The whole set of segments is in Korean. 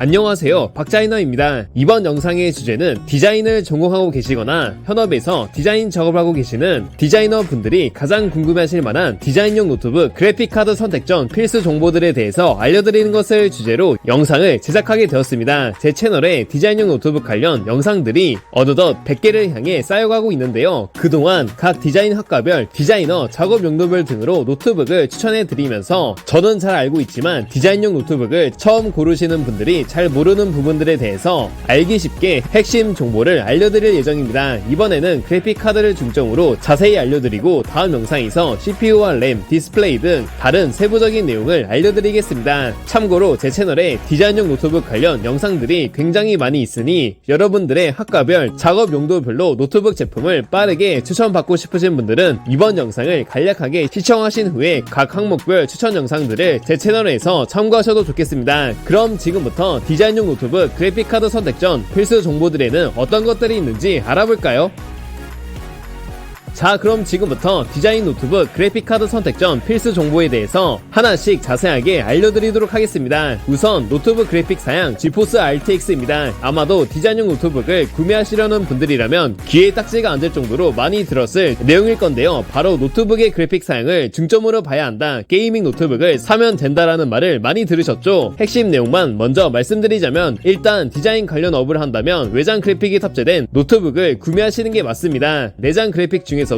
안녕하세요, 박자이너입니다. 이번 영상의 주제는 디자인을 전공하고 계시거나 현업에서 디자인 작업하고 계시는 디자이너 분들이 가장 궁금해하실 만한 디자인용 노트북 그래픽카드 선택 전 필수 정보들에 대해서 알려드리는 것을 주제로 영상을 제작하게 되었습니다. 제 채널에 디자인용 노트북 관련 영상들이 어느덧 100개를 향해 쌓여가고 있는데요. 그동안 각 디자인 학과별, 디자이너, 작업 용도별 등으로 노트북을 추천해드리면서 저는 잘 알고 있지만 디자인용 노트북을 처음 고르시는 분들이 잘 모르는 부분들에 대해서 알기 쉽게 핵심 정보를 알려드릴 예정입니다. 이번에는 그래픽카드를 중점으로 자세히 알려드리고 다음 영상에서 CPU와 램, 디스플레이 등 다른 세부적인 내용을 알려드리겠습니다. 참고로 제 채널에 디자인용 노트북 관련 영상들이 굉장히 많이 있으니 여러분들의 학과별, 작업 용도별로 노트북 제품을 빠르게 추천받고 싶으신 분들은 이번 영상을 간략하게 시청하신 후에 각 항목별 추천 영상들을 제 채널에서 참고하셔도 좋겠습니다. 그럼 지금부터 디자인용 노트북 그래픽카드 선택 전 필수 정보들에는 어떤 것들이 있는지 알아볼까요? 자, 그럼 지금부터 디자인 노트북 그래픽카드 선택 전 필수 정보에 대해서 하나씩 자세하게 알려드리도록 하겠습니다. 우선 노트북 그래픽 사양 지포스 RTX입니다. 아마도 디자인용 노트북을 구매하시려는 분들이라면 귀에 딱지가 앉을 정도로 많이 들었을 내용일 건데요. 바로 노트북의 그래픽 사양을 중점으로 봐야 한다, 게이밍 노트북을 사면 된다라는 말을 많이 들으셨죠? 핵심 내용만 먼저 말씀드리자면, 일단 디자인 관련 업을 한다면 외장 그래픽이 탑재된 노트북을 구매하시는 게 맞습니다. 내장 그래픽 중에서도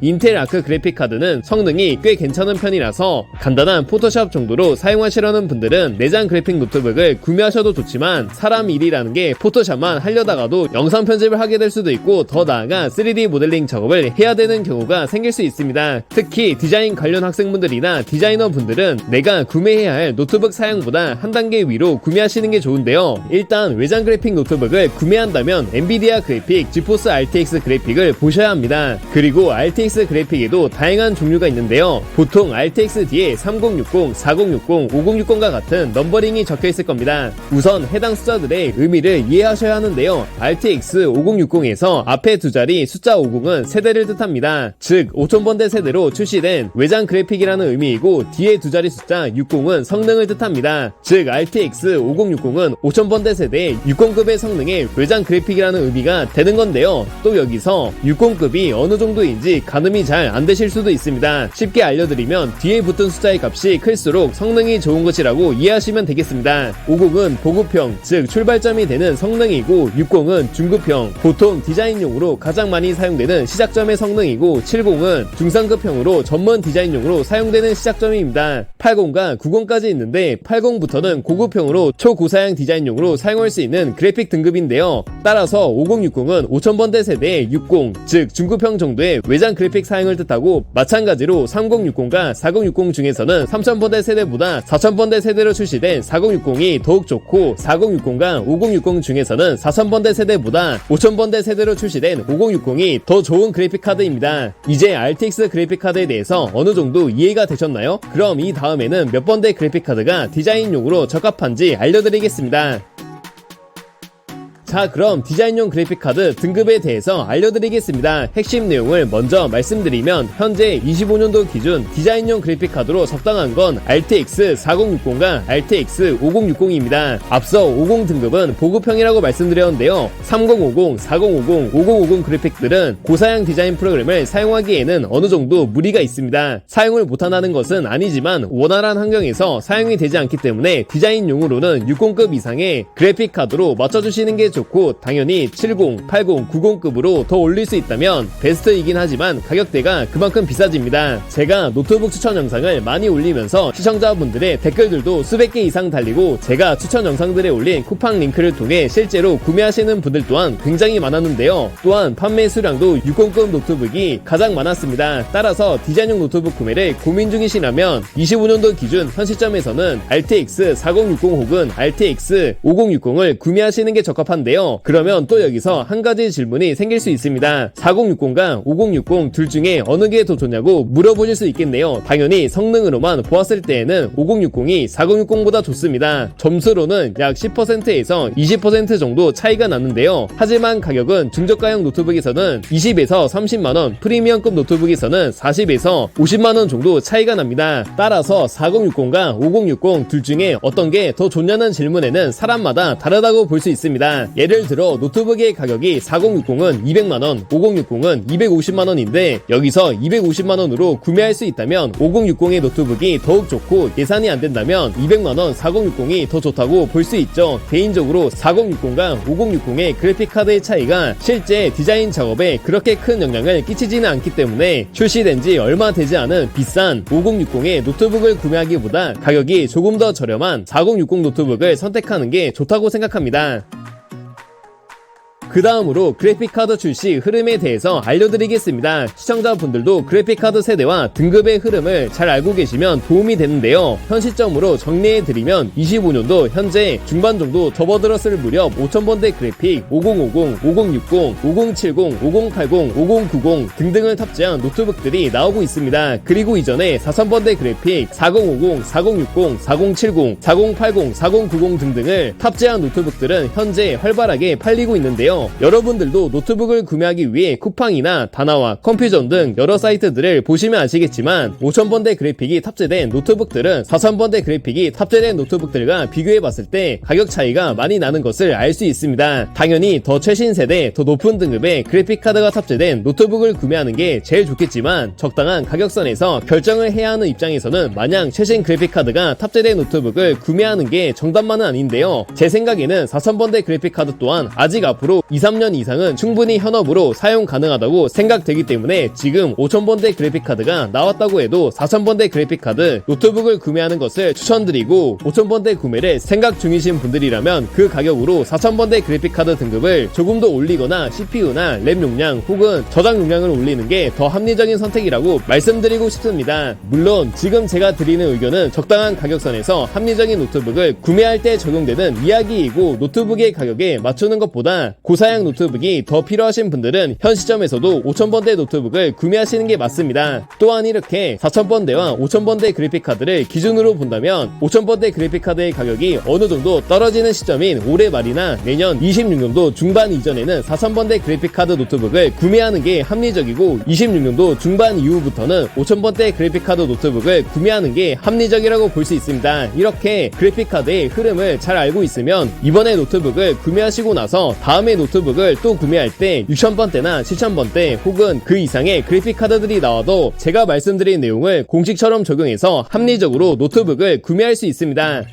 인텔 아크 그래픽 카드는 성능이 꽤 괜찮은 편이라서 간단한 포토샵 정도로 사용하시려는 분들은 내장 그래픽 노트북을 구매하셔도 좋지만, 사람 일이라는 게 포토샵만 하려다가도 영상 편집을 하게 될 수도 있고 더 나아가 3D 모델링 작업을 해야 되는 경우가 생길 수 있습니다. 특히 디자인 관련 학생분들이나 디자이너 분들은 내가 구매해야 할 노트북 사양보다 한 단계 위로 구매하시는 게 좋은데요. 일단 외장 그래픽 노트북을 구매한다면 엔비디아 그래픽 지포스 RTX 그래픽을 보셔야 합니다. 그리고 RTX 그래픽에도 다양한 종류가 있는데요. 보통 RTX 뒤에 3060, 4060, 5060과 같은 넘버링이 적혀있을 겁니다. 우선 해당 숫자들의 의미를 이해하셔야 하는데요. RTX 5060에서 앞에 두 자리 숫자 50은 세대를 뜻합니다. 즉 5000번대 세대로 출시된 외장 그래픽이라는 의미이고, 뒤에 두 자리 숫자 60은 성능을 뜻합니다. 즉 RTX 5060은 5000번대 세대의 60급의 성능의 외장 그래픽이라는 의미가 되는 건데요. 또 여기서 60급이 어느 정도인지 가늠이 잘 안되실 수도 있습니다. 쉽게 알려드리면 뒤에 붙은 숫자의 값이 클수록 성능이 좋은 것이라고 이해하시면 되겠습니다. 50은 보급형, 즉 출발점이 되는 성능이고, 60은 중급형, 보통 디자인용으로 가장 많이 사용되는 시작점의 성능이고, 70은 중상급형으로 전문 디자인용으로 사용되는 시작점입니다. 80과 90까지 있는데 80부터는 고급형으로 초고사양 디자인용으로 사용할 수 있는 그래픽 등급인데요. 따라서 5060은 5000번대 세대의 60, 즉 중급형 정도의 외장 그래픽 사양을 뜻하고, 마찬가지로 3060과 4060 중에서는 3000번대 세대보다 4000번대 세대로 출시된 4060이 더욱 좋고, 4060과 5060 중에서는 4000번대 세대보다 5000번대 세대로 출시된 5060이 더 좋은 그래픽 카드입니다. 이제 RTX 그래픽 카드에 대해서 어느 정도 이해가 되셨나요? 그럼 이 다음에는 몇 번대 그래픽 카드가 디자인용으로 적합한지 알려드리겠습니다. 자, 그럼 디자인용 그래픽카드 등급에 대해서 알려드리겠습니다. 핵심 내용을 먼저 말씀드리면, 현재 25년도 기준 디자인용 그래픽카드로 적당한 건 RTX 4060과 RTX 5060입니다. 앞서 50 등급은 보급형이라고 말씀드렸는데요. 3050, 4050, 5050 그래픽들은 고사양 디자인 프로그램을 사용하기에는 어느 정도 무리가 있습니다. 사용을 못한다는 것은 아니지만 원활한 환경에서 사용이 되지 않기 때문에 디자인용으로는 60급 이상의 그래픽카드로 맞춰주시는 게 좋고, 당연히 70, 80, 90급으로 더 올릴 수 있다면 베스트이긴 하지만 가격대가 그만큼 비싸집니다. 제가 노트북 추천 영상을 많이 올리면서 시청자분들의 댓글들도 수백 개 이상 달리고, 제가 추천 영상들에 올린 쿠팡 링크를 통해 실제로 구매하시는 분들 또한 굉장히 많았는데요. 또한 판매 수량도 60급 노트북이 가장 많았습니다. 따라서 디자인용 노트북 구매를 고민 중이시라면 25년도 기준 현 시점에서는 RTX 4060 혹은 RTX 5060을 구매하시는 게 적합한데, 있는데요. 그러면 또 여기서 한 가지 질문이 생길 수 있습니다. 4060과 5060 둘 중에 어느 게 더 좋냐고 물어보실 수 있겠네요. 당연히 성능으로만 보았을 때에는 5060이 4060보다 좋습니다. 점수로는 약 10%에서 20% 정도 차이가 나는데요. 하지만 가격은 중저가형 노트북에서는 20에서 30만원, 프리미엄급 노트북에서는 40에서 50만원 정도 차이가 납니다. 따라서 4060과 5060 둘 중에 어떤 게 더 좋냐는 질문에는 사람마다 다르다고 볼 수 있습니다. 예를 들어 노트북의 가격이 4060은 200만원, 5060은 250만원인데 여기서 250만원으로 구매할 수 있다면 5060의 노트북이 더욱 좋고, 예산이 안 된다면 200만원 4060이 더 좋다고 볼 수 있죠. 개인적으로 4060과 5060의 그래픽카드의 차이가 실제 디자인 작업에 그렇게 큰 영향을 끼치지는 않기 때문에 출시된 지 얼마 되지 않은 비싼 5060의 노트북을 구매하기보다 가격이 조금 더 저렴한 4060 노트북을 선택하는 게 좋다고 생각합니다. 그 다음으로 그래픽카드 출시 흐름에 대해서 알려드리겠습니다. 시청자분들도 그래픽카드 세대와 등급의 흐름을 잘 알고 계시면 도움이 되는데요. 현 시점으로 정리해드리면 25년도 현재 중반 정도 접어들었을 무렵 5000번대 그래픽 5050, 5060, 5070, 5080, 5090 등등을 탑재한 노트북들이 나오고 있습니다. 그리고 이전에 4000번대 그래픽 4050, 4060, 4070, 4080, 4090 등등을 탑재한 노트북들은 현재 활발하게 팔리고 있는데요. 여러분들도 노트북을 구매하기 위해 쿠팡이나 다나와, 컴퓨전 등 여러 사이트들을 보시면 아시겠지만 5000번대 그래픽이 탑재된 노트북들은 4000번대 그래픽이 탑재된 노트북들과 비교해봤을 때 가격 차이가 많이 나는 것을 알 수 있습니다. 당연히 더 최신 세대, 더 높은 등급의 그래픽카드가 탑재된 노트북을 구매하는 게 제일 좋겠지만 적당한 가격선에서 결정을 해야 하는 입장에서는 마냥 최신 그래픽카드가 탑재된 노트북을 구매하는 게 정답만은 아닌데요. 제 생각에는 4000번대 그래픽카드 또한 아직 앞으로 2-3년 이상은 충분히 현업으로 사용 가능하다고 생각되기 때문에 지금 5000번대 그래픽카드가 나왔다고 해도 4000번대 그래픽카드 노트북을 구매하는 것을 추천드리고, 5000번대 구매를 생각 중이신 분들이라면 그 가격으로 4000번대 그래픽카드 등급을 조금 더 올리거나 CPU나 램 용량 혹은 저장 용량을 올리는 게 더 합리적인 선택이라고 말씀드리고 싶습니다. 물론 지금 제가 드리는 의견은 적당한 가격선에서 합리적인 노트북을 구매할 때 적용되는 이야기이고, 노트북의 가격에 맞추는 것보다 고사양 노트북이 더 필요하신 분들은 현 시점에서도 5000번대 노트북을 구매하시는 게 맞습니다. 또한 이렇게 4000번대와 5000번대 그래픽카드를 기준으로 본다면 5000번대 그래픽카드의 가격이 어느 정도 떨어지는 시점인 올해 말이나 내년 26년도 중반 이전에는 4000번대 그래픽카드 노트북을 구매하는 게 합리적이고, 26년도 중반 이후부터는 5000번대 그래픽카드 노트북을 구매하는 게 합리적이라고 볼 수 있습니다. 이렇게 그래픽카드의 흐름을 잘 알고 있으면 이번에 노트북을 구매하시고 나서 다음에 노트북을 또 구매할 때 6000번대나 7000번대 혹은 그 이상의 그래픽카드들이 나와도 제가 말씀드린 내용을 공식처럼 적용해서 합리적으로 노트북을 구매할 수 있습니다.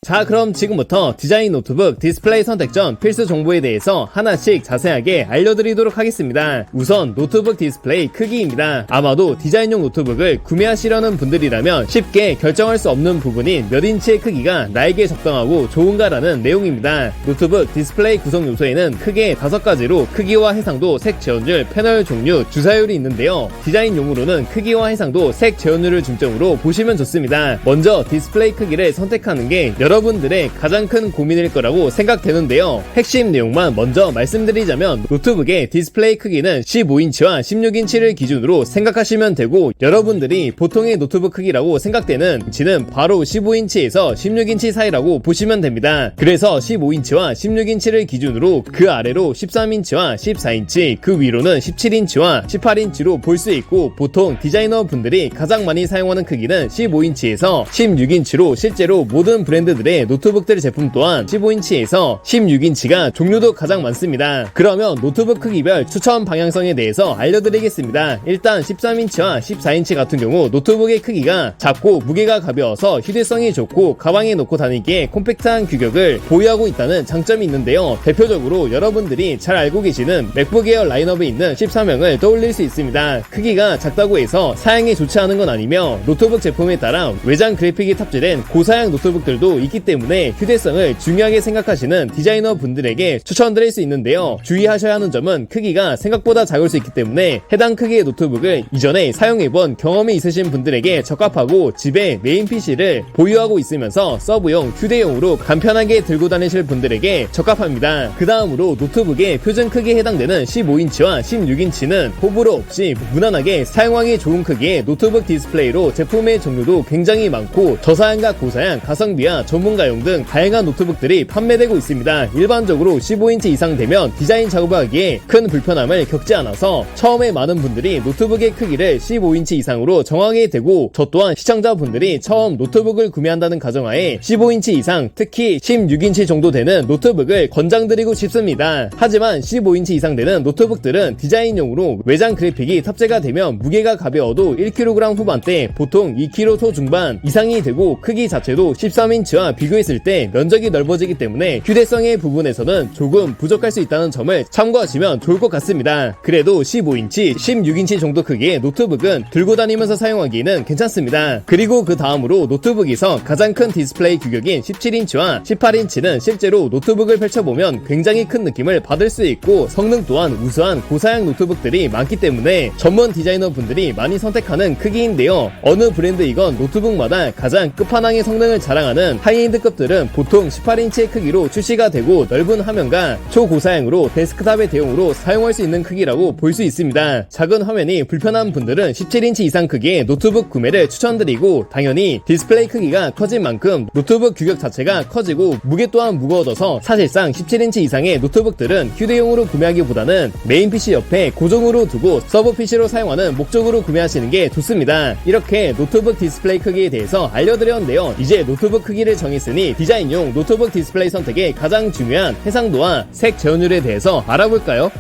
자, 그럼 지금부터 디자인 노트북 디스플레이 선택 전 필수 정보에 대해서 하나씩 자세하게 알려드리도록 하겠습니다. 우선 노트북 디스플레이 크기입니다. 아마도 디자인용 노트북을 구매하시려는 분들이라면 쉽게 결정할 수 없는 부분인 몇 인치의 크기가 나에게 적당하고 좋은가라는 내용입니다. 노트북 디스플레이 구성 요소에는 크게 5가지로 크기와 해상도, 색 재현율, 패널 종류, 주사율이 있는데요. 디자인용으로는 크기와 해상도, 색 재현율을 중점으로 보시면 좋습니다. 먼저 디스플레이 크기를 선택하는 게 여러분들의 가장 큰 고민일 거라고 생각되는데요. 핵심 내용만 먼저 말씀드리자면 노트북의 디스플레이 크기는 15인치와 16인치를 기준으로 생각하시면 되고, 여러분들이 보통의 노트북 크기라고 생각되는 인치는 바로 15인치에서 16인치 사이라고 보시면 됩니다. 그래서 15인치와 16인치를 기준으로 그 아래로 13인치와 14인치, 그 위로는 17인치와 18인치로 볼 수 있고, 보통 디자이너 분들이 가장 많이 사용하는 크기는 15인치에서 16인치로 실제로 모든 브랜드들의 노트북들 제품 또한 15인치에서 16인치가 종류도 가장 많습니다. 그러면 노트북 크기별 추천 방향성에 대해서 알려드리겠습니다. 일단 13인치와 14인치 같은 경우 노트북의 크기가 작고 무게가 가벼워서 휴대성이 좋고 가방에 놓고 다니기에 콤팩트한 규격을 보유하고 있다는 장점이 있는데요. 대표적으로 여러분들이 잘 알고 계시는 맥북 에어 라인업에 있는 13형을 떠올릴 수 있습니다. 크기가 작다고 해서 사양이 좋지 않은 건 아니며, 노트북 제품에 따라 외장 그래픽이 탑재된 고사양 노트북들도 있기 때문에 휴대성을 중요하게 생각하시는 디자이너 분들에게 추천드릴 수 있는데요. 주의하셔야 하는 점은 크기가 생각보다 작을 수 있기 때문에 해당 크기의 노트북을 이전에 사용해본 경험이 있으신 분들에게 적합하고 집에 메인 PC를 보유하고 있으면서 서브용, 휴대용으로 간편하게 들고 다니실 분들에게 적합합니다. 그 다음으로 노트북의 표준 크기에 해당되는 15인치와 16인치는 호불호 없이 무난하게 사용하기 좋은 크기의 노트북 디스플레이로 제품의 종류도 굉장히 많고 저사양과 고사양, 가성비와 전문가용 등 다양한 노트북들이 판매되고 있습니다. 일반적으로 15인치 이상 되면 디자인 작업을 하기에 큰 불편함을 겪지 않아서 처음에 많은 분들이 노트북의 크기를 15인치 이상으로 정하게 되고 저 또한 시청자분들이 처음 노트북을 구매한다는 가정하에 15인치 이상, 특히 16인치 정도 되는 노트북을 권장드리고 싶습니다. 하지만 15인치 이상 되는 노트북들은 디자인용으로 외장 그래픽이 탑재가 되면 무게가 가벼워도 1kg 후반대, 보통 2kg 초중반 이상이 되고 크기 자체도 13인치와 비교했을 때 면적이 넓어지기 때문에 휴대성의 부분에서는 조금 부족할 수 있다는 점을 참고하시면 좋을 것 같습니다. 그래도 15인치, 16인치 정도 크기의 노트북은 들고 다니면서 사용하기에는 괜찮습니다. 그리고 그 다음으로 노트북에서 가장 큰 디스플레이 규격인 17인치와 18인치는 실제로 노트북을 펼쳐보면 굉장히 큰 느낌을 받을 수 있고 성능 또한 우수한 고사양 노트북들이 많기 때문에 전문 디자이너 분들이 많이 선택하는 크기인데요. 어느 브랜드이건 노트북마다 가장 끝판왕의 성능을 자랑하는 하이엔드급들은 보통 18인치의 크기로 출시가 되고 넓은 화면과 초고사양으로 데스크탑의 대용으로 사용할 수 있는 크기라고 볼 수 있습니다. 작은 화면이 불편한 분들은 17인치 이상 크기의 노트북 구매를 추천드리고 당연히 디스플레이 크기가 커진 만큼 노트북 규격 자체가 커지고 무게 또한 무거워져서 사실상 17인치 이상의 노트북들은 휴대용으로 구매하기보다는 메인 PC 옆에 고정으로 두고 서버 PC로 사용하는 목적으로 구매하시는 게 좋습니다. 이렇게 노트북 디스플레이 크기에 대해서 알려드렸는데요. 이제 노트북 크기를 정했으니 디자인용 노트북 디스플레이 선택의 가장 중요한 해상도와 색 제어률에 대해서 알아볼까요?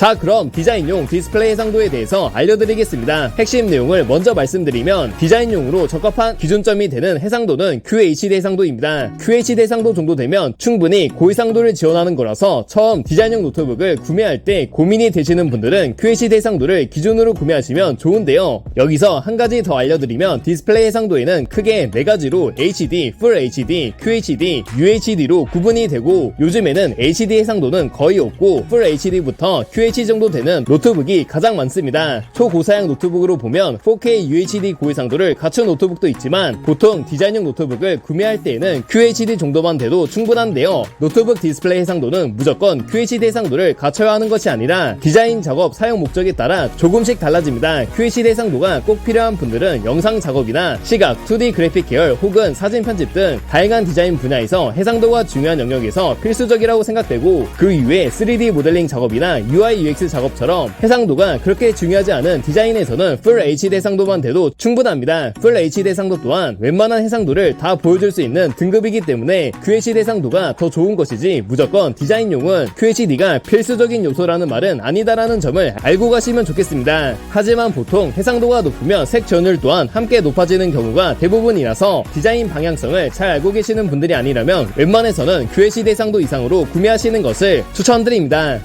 자, 그럼 디자인용 디스플레이 해상도에 대해서 알려드리겠습니다. 핵심 내용을 먼저 말씀드리면 디자인용으로 적합한 기준점이 되는 해상도는 QHD 해상도입니다. QHD 해상도 정도 되면 충분히 고해상도를 지원하는 거라서 처음 디자인용 노트북을 구매할 때 고민이 되시는 분들은 QHD 해상도를 기준으로 구매하시면 좋은데요. 여기서 한 가지 더 알려드리면 디스플레이 해상도에는 크게 4가지로 HD, Full HD, QHD, UHD로 구분이 되고 요즘에는 HD 해상도는 거의 없고 Full HD부터 QHD 정도 되는 노트북이 가장 많습니다. 초고사양 노트북으로 보면 4K UHD 고해상도를 갖춘 노트북도 있지만 보통 디자인용 노트북을 구매할 때에는 QHD 정도만 돼도 충분한데요. 노트북 디스플레이 해상도는 무조건 QHD 해상도를 갖춰야 하는 것이 아니라 디자인 작업 사용 목적에 따라 조금씩 달라집니다. QHD 해상도가 꼭 필요한 분들은 영상 작업이나 시각, 2D 그래픽 계열 혹은 사진 편집 등 다양한 디자인 분야에서 해상도가 중요한 영역에서 필수적이라고 생각되고 그 이외에 3D 모델링 작업이나 UI UX 작업처럼 해상도가 그렇게 중요하지 않은 디자인에서는 Full HD 해상도만 돼도 충분합니다. Full HD 해상도 또한 웬만한 해상도를 다 보여줄 수 있는 등급이기 때문에 QHD 해상도가 더 좋은 것이지 무조건 디자인용은 QHD가 필수적인 요소라는 말은 아니다라는 점을 알고 가시면 좋겠습니다. 하지만 보통 해상도가 높으면 색 전율 또한 함께 높아지는 경우가 대부분이라서 디자인 방향성을 잘 알고 계시는 분들이 아니라면 웬만해서는 QHD 해상도 이상으로 구매하시는 것을 추천드립니다.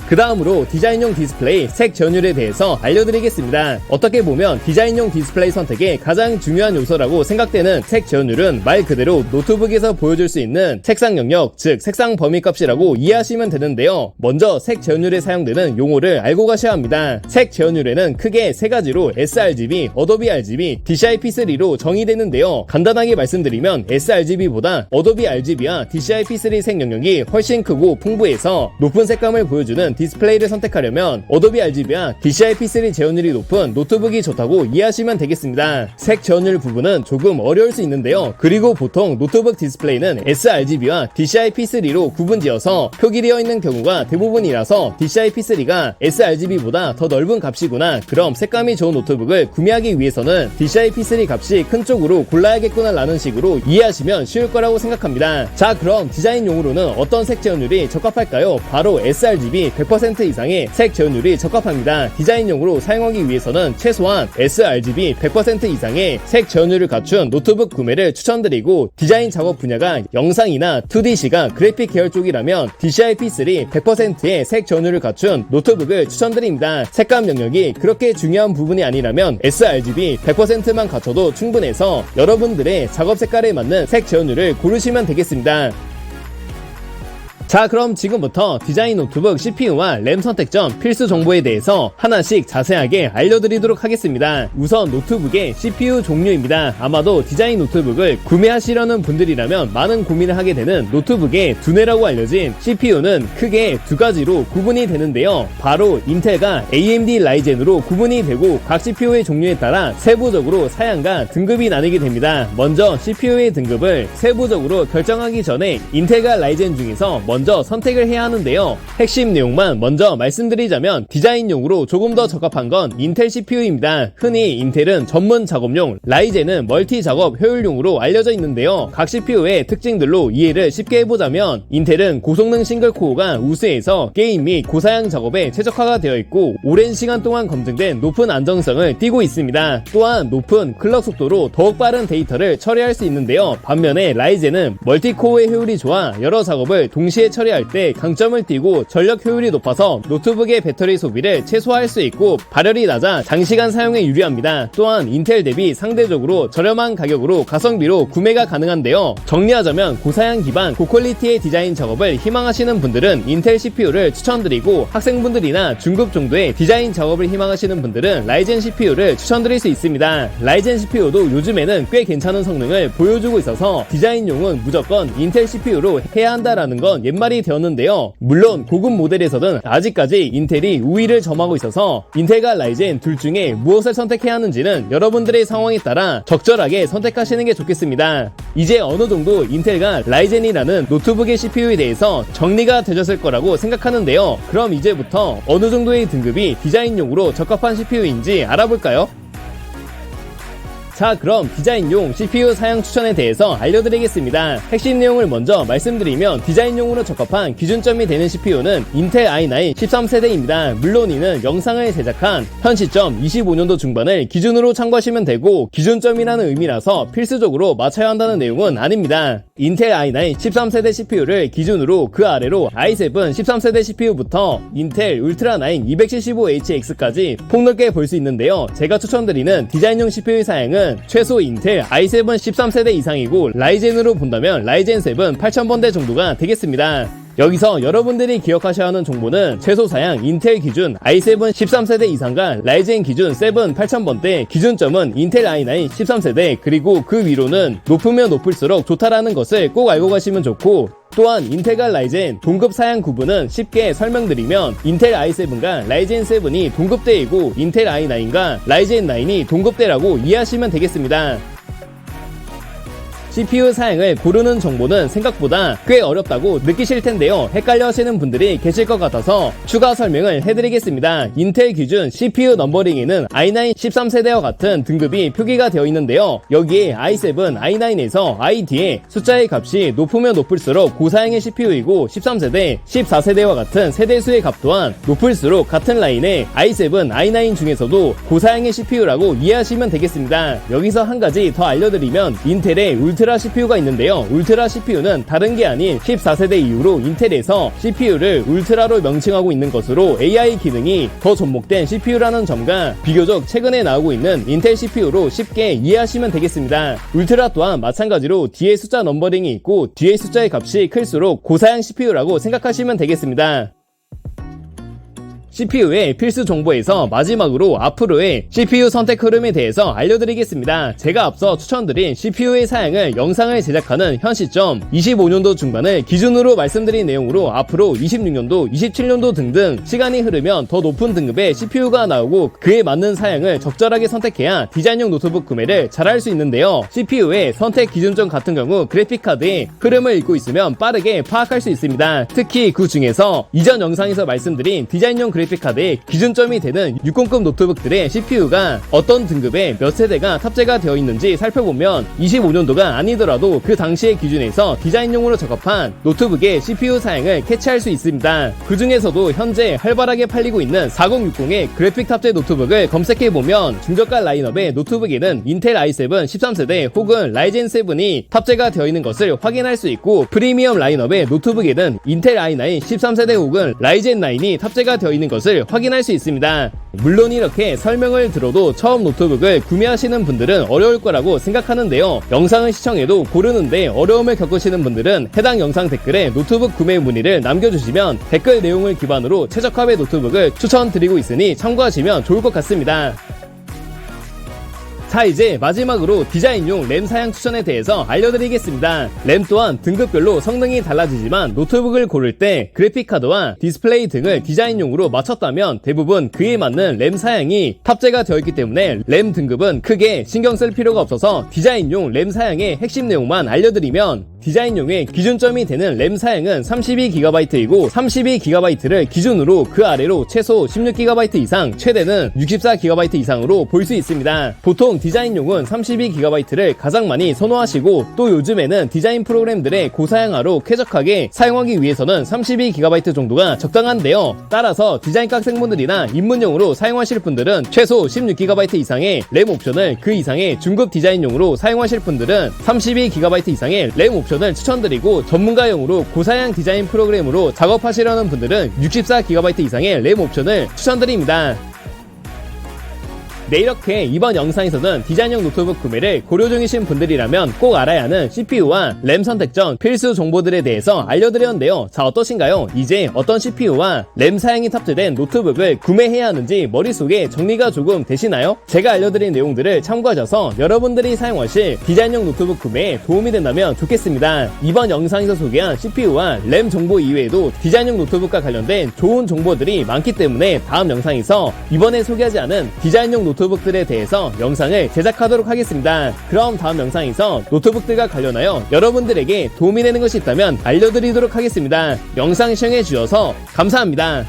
그 다음으로 디자인용 디스플레이 색 전율에 대해서 알려드리겠습니다. 어떻게 보면 디자인용 디스플레이 선택의 가장 중요한 요소라고 생각되는 색 전율은 말 그대로 노트북에서 보여줄 수 있는 색상 영역, 즉 색상 범위 값이라고 이해하시면 되는데요. 먼저 색 전율에 사용되는 용어를 알고 가셔야 합니다. 색 전율에는 크게 3가지로 sRGB, 어도비 RGB, DCI-P3로 정의되는데요. 간단하게 말씀드리면 sRGB보다 어도비 RGB와 DCI-P3 색 영역이 훨씬 크고 풍부해서 높은 색감을 보여주는 디스플레이를 선택하려면 어도비 RGB와 DCI-P3 제어율이 높은 노트북이 좋다고 이해하시면 되겠습니다. 색 제어율 부분은 조금 어려울 수 있는데요. 그리고 보통 노트북 디스플레이는 sRGB와 DCI-P3로 구분지어서 표기되어 있는 경우가 대부분이라서 DCI-P3가 sRGB보다 더 넓은 값이구나, 그럼 색감이 좋은 노트북을 구매하기 위해서는 DCI-P3 값이 큰 쪽으로 골라야겠구나 라는 식으로 이해하시면 쉬울 거라고 생각합니다. 자, 그럼 디자인용으로는 어떤 색 제어율이 적합할까요? 바로 sRGB 100% 이상의 색 제어률이 적합합니다. 디자인용으로 사용하기 위해서는 최소한 sRGB 100% 이상의 색 제어률을 갖춘 노트북 구매를 추천드리고, 디자인 작업 분야가 영상이나 2D 시각 그래픽 계열 쪽이라면 DCI-P3 100%의 색 제어률을 갖춘 노트북을 추천드립니다. 색감 영역이 그렇게 중요한 부분이 아니라면 sRGB 100%만 갖춰도 충분해서 여러분들의 작업 색깔에 맞는 색 제어률을 고르시면 되겠습니다. 자, 그럼 지금부터 디자인 노트북 CPU와 램 선택점 필수 정보에 대해서 하나씩 자세하게 알려드리도록 하겠습니다. 우선 노트북의 CPU 종류입니다. 아마도 디자인 노트북을 구매하시려는 분들이라면 많은 고민을 하게 되는 노트북의 두뇌라고 알려진 CPU는 크게 두 가지로 구분이 되는데요. 바로 인텔과 AMD 라이젠으로 구분이 되고, 각 CPU의 종류에 따라 세부적으로 사양과 등급이 나뉘게 됩니다. 먼저 CPU의 등급을 세부적으로 결정하기 전에 인텔과 라이젠 중에서 먼저 선택을 해야 하는데요. 핵심 내용만 먼저 말씀드리자면, 디자인용으로 조금 더 적합한 건 인텔 CPU입니다. 흔히 인텔은 전문 작업용, 라이젠은 멀티 작업 효율용으로 알려져 있는데요. 각 CPU의 특징들로 이해를 쉽게 해보자면, 인텔은 고성능 싱글코어가 우수해서 게임 및 고사양 작업에 최적화가 되어 있고, 오랜 시간 동안 검증된 높은 안정성을 띠고 있습니다. 또한 높은 클럭 속도로 더욱 빠른 데이터를 처리할 수 있는데요. 반면에 라이젠은 멀티코어의 효율이 좋아 여러 작업을 동시에 처리할 때 강점을 띠고, 전력 효율이 높아서 노트북의 배터리 소비를 최소화할 수 있고, 발열이 낮아 장시간 사용에 유리합니다. 또한 인텔 대비 상대적으로 저렴한 가격으로 가성비로 구매가 가능한데요. 정리하자면 고사양 기반 고퀄리티의 디자인 작업을 희망하시는 분들은 인텔 CPU를 추천드리고, 학생분들이나 중급 정도의 디자인 작업을 희망하시는 분들은 라이젠 CPU를 추천드릴 수 있습니다. 라이젠 CPU도 요즘에는 꽤 괜찮은 성능을 보여주고 있어서 디자인용은 무조건 인텔 CPU로 해야 한다라는 건 옛말이 되었는데요. 물론 고급 모델에서는 아직까지 인텔이 우위를 점하고 있어서 인텔과 라이젠 둘 중에 무엇을 선택해야 하는지는 여러분들의 상황에 따라 적절하게 선택하시는 게 좋겠습니다. 이제 어느 정도 인텔과 라이젠이라는 노트북의 CPU에 대해서 정리가 되셨을 거라고 생각하는데요. 그럼 이제부터 어느 정도의 등급이 디자인용으로 적합한 CPU인지 알아볼까요? 자, 그럼 디자인용 CPU 사양 추천에 대해서 알려드리겠습니다. 핵심 내용을 먼저 말씀드리면, 디자인용으로 적합한 기준점이 되는 CPU는 인텔 i9 13세대입니다. 물론 이는 영상을 제작한 현 시점 25년도 중반을 기준으로 참고하시면 되고, 기준점이라는 의미라서 필수적으로 맞춰야 한다는 내용은 아닙니다. 인텔 i9 13세대 CPU를 기준으로 그 아래로 i7 13세대 CPU부터 인텔 울트라 9 275HX까지 폭넓게 볼 수 있는데요. 제가 추천드리는 디자인용 CPU의 사양은 최소 인텔 i7 13세대 이상이고, 라이젠으로 본다면 라이젠 7 8000번대 정도가 되겠습니다. 여기서 여러분들이 기억하셔야 하는 정보는 최소 사양 인텔 기준 i7 13세대 이상과 라이젠 기준 7 8000번대, 기준점은 인텔 i9 13세대, 그리고 그 위로는 높으면 높을수록 좋다라는 것을 꼭 알고 가시면 좋고, 또한 인텔과 라이젠 동급 사양 구분은 쉽게 설명드리면, 인텔 i7과 라이젠 7이 동급대이고 인텔 i9과 라이젠 9이 동급대라고 이해하시면 되겠습니다. CPU 사양을 고르는 정보는 생각보다 꽤 어렵다고 느끼실 텐데요. 헷갈려 하시는 분들이 계실 것 같아서 추가 설명을 해드리겠습니다. 인텔 기준 CPU 넘버링에는 i9 13세대와 같은 등급이 표기가 되어 있는데요. 여기에 i7, i9에서 i 뒤에 숫자의 값이 높으면 높을수록 고사양의 CPU이고, 13세대, 14세대와 같은 세대수의 값 또한 높을수록 같은 라인의 i7, i9 중에서도 고사양의 CPU라고 이해하시면 되겠습니다. 여기서 한 가지 더 알려드리면, 인텔의 울트라 CPU가 있는데요. 울트라 CPU는 다른 게 아닌 14세대 이후로 인텔에서 CPU를 울트라로 명칭하고 있는 것으로 AI 기능이 더 접목된 CPU라는 점과 비교적 최근에 나오고 있는 인텔 CPU로 쉽게 이해하시면 되겠습니다. 울트라 또한 마찬가지로 뒤에 숫자 넘버링이 있고, 뒤에 숫자의 값이 클수록 고사양 CPU라고 생각하시면 되겠습니다. CPU의 필수 정보에서 마지막으로 앞으로의 CPU 선택 흐름에 대해서 알려드리겠습니다. 제가 앞서 추천드린 CPU의 사양을 영상을 제작하는 현 시점 25년도 중반을 기준으로 말씀드린 내용으로, 앞으로 26년도, 27년도 등등 시간이 흐르면 더 높은 등급의 CPU가 나오고, 그에 맞는 사양을 적절하게 선택해야 디자인용 노트북 구매를 잘할 수 있는데요. CPU의 선택 기준점 같은 경우 그래픽카드의 흐름을 읽고 있으면 빠르게 파악할 수 있습니다. 특히 그 중에서 이전 영상에서 말씀드린 디자인용 그래픽카드의 기준점이 되는 60급 노트북들의 CPU가 어떤 등급의 몇 세대가 탑재가 되어 있는지 살펴보면 25년도가 아니더라도 그 당시의 기준에서 디자인용으로 적합한 노트북의 CPU 사양을 캐치할 수 있습니다. 그 중에서도 현재 활발하게 팔리고 있는 4060의 그래픽 탑재 노트북을 검색해보면 중저가 라인업의 노트북에는 인텔 i7 13세대 혹은 라이젠 7이 탑재가 되어 있는 것을 확인할 수 있고, 프리미엄 라인업의 노트북에는 인텔 i9 13세대 혹은 라이젠 9이 탑재가 되어 있는 것을 확인할 수 있습니다. 물론 이렇게 설명을 들어도 처음 노트북을 구매하시는 분들은 어려울 거라고 생각하는데요. 영상을 시청해도 고르는데 어려움을 겪으시는 분들은 해당 영상 댓글에 노트북 구매 문의를 남겨주시면 댓글 내용을 기반으로 최적화의 노트북을 추천드리고 있으니 참고하시면 좋을 것 같습니다. 자, 이제 마지막으로 디자인용 램 사양 추천에 대해서 알려드리겠습니다. 램 또한 등급별로 성능이 달라지지만 노트북을 고를 때 그래픽카드와 디스플레이 등을 디자인용으로 맞췄다면 대부분 그에 맞는 램 사양이 탑재가 되어 있기 때문에 램 등급은 크게 신경 쓸 필요가 없어서 디자인용 램 사양의 핵심 내용만 알려드리면, 디자인용의 기준점이 되는 램 사양은 32GB이고 32GB를 기준으로 그 아래로 최소 16GB 이상, 최대는 64GB 이상으로 볼 수 있습니다. 보통 디자인용은 32GB를 가장 많이 선호하시고, 또 요즘에는 디자인 프로그램들의 고사양화로 쾌적하게 사용하기 위해서는 32GB 정도가 적당한데요. 따라서 디자인과 학생분들이나 입문용으로 사용하실 분들은 최소 16GB 이상의 램 옵션을, 그 이상의 중급 디자인용으로 사용하실 분들은 32GB 이상의 램 옵션을 추천드리고, 전문가용으로 고사양 디자인 프로그램으로 작업하시려는 분들은 64GB 이상의 램 옵션을 추천드립니다. 네, 이렇게 이번 영상에서는 디자인용 노트북 구매를 고려 중이신 분들이라면 꼭 알아야 하는 CPU와 램 선택 전 필수 정보들에 대해서 알려드렸는데요. 자, 어떠신가요? 이제 어떤 CPU와 램 사양이 탑재된 노트북을 구매해야 하는지 머릿속에 정리가 조금 되시나요? 제가 알려드린 내용들을 참고하셔서 여러분들이 사용하실 디자인용 노트북 구매에 도움이 된다면 좋겠습니다. 이번 영상에서 소개한 CPU와 램 정보 이외에도 디자인용 노트북과 관련된 좋은 정보들이 많기 때문에 다음 영상에서 이번에 소개하지 않은 디자인용 노트북들에 대해서 영상을 제작하도록 하겠습니다. 그럼 다음 영상에서 노트북들과 관련하여 여러분들에게 도움이 되는 것이 있다면 알려드리도록 하겠습니다. 영상 시청해 주셔서 감사합니다.